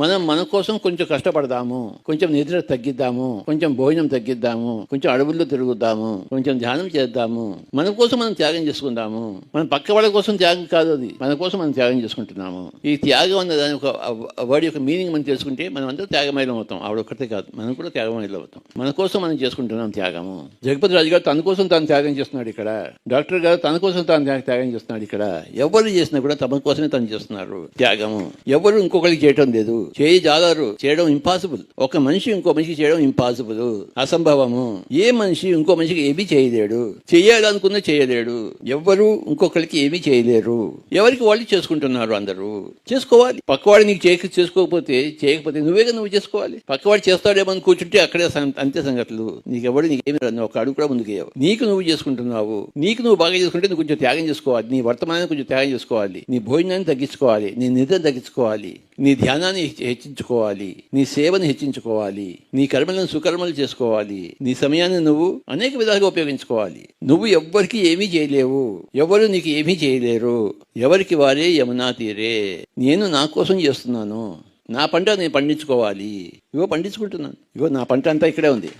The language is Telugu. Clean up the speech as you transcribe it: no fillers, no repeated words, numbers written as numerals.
మనం మన కోసం కొంచెం కష్టపడదాము, కొంచెం నిద్ర తగ్గిద్దాము, కొంచెం భోజనం తగ్గిద్దాము, కొంచెం అడవుల్లో తిరుగుదాము, కొంచెం ధ్యానం చేద్దాము, మన కోసం మనం త్యాగం చేసుకుందాము. మన పక్క వాళ్ళ కోసం త్యాగం కాదు, అది మన కోసం మనం త్యాగం చేసుకుంటున్నాము. ఈ త్యాగం అన్న దాని ఒక వర్డ్ యొక్క మీనింగ్ మనం తెలుసుకుంటే మనం అందరూ త్యాగమైలం అవుతాం. ఆవిడొక్కటే కాదు, మనం కూడా త్యాగమైలం అవుతాం. మన కోసం మనం చేసుకుంటున్నాం త్యాగము. జగపతి రాజు గారు తన కోసం తాను త్యాగం చేస్తున్నాడు ఇక్కడ. డాక్టర్ గారు తన కోసం తాను త్యాగం చేస్తున్నాడు ఇక్కడ. ఎవరు చేసినా కూడా తమ కోసమే తను చేస్తున్నారు త్యాగము. ఎవరు ఇంకొకరికి చేయటం లేదు, చేయజాలరు, చేయడం ఇంపాసిబుల్. ఒక మనిషి ఇంకో మనిషికి చేయడం ఇంపాసిబుల్, అసంభవము. ఏ మనిషి ఇంకో మనిషికి ఏమీ చేయలేడు, చేయాలనుకున్నా చేయలేడు. ఎవరు ఇంకొకరికి ఏమీ చేయలేరు. ఎవరికి వాళ్ళు చేసుకుంటున్నారు. అందరూ చేసుకోవాలి. పక్కవాడు నీకు చేయకపోతే నువ్వు చేసుకోవాలి. పక్కవాడు చేస్తాడేమని కూర్చుంటే అక్కడే అంతే సంగతులు. నీకెవడు నీకేమి రాదు, ఒక అడుగు కూడా ముందుకు నీకు నువ్వు చేసుకుంటున్నావు. నీకు నువ్వు బాగా చేసుకుంటే నువ్వు కొంచెం త్యాగం చేసుకోవాలి. నీ వర్తమానాన్ని కొంచెం త్యాగం చేసుకోవాలి. నీ భోజనాన్ని తగ్గించుకోవాలి, నీ నిద్ర తగ్గించుకోవాలి, నీ ధ్యానాన్ని హెచ్చించుకోవాలి, నీ సేవను హెచ్చించుకోవాలి, నీ కర్మలను సుకర్మలు చేసుకోవాలి. నీ సమయాన్ని నువ్వు అనేక విధాలుగా ఉపయోగించుకోవాలి. నువ్వు ఎవ్వరికి ఏమీ చేయలేవు, ఎవరు నీకు ఏమీ చేయలేరు. ఎవరికి వారే యమునా తీరే. నేను నా కోసం చేస్తున్నాను. నా పంట నేను పండించుకోవాలి. ఇగో పండించుకుంటున్నాను. ఇగో నా పంట అంతా ఇక్కడే ఉంది.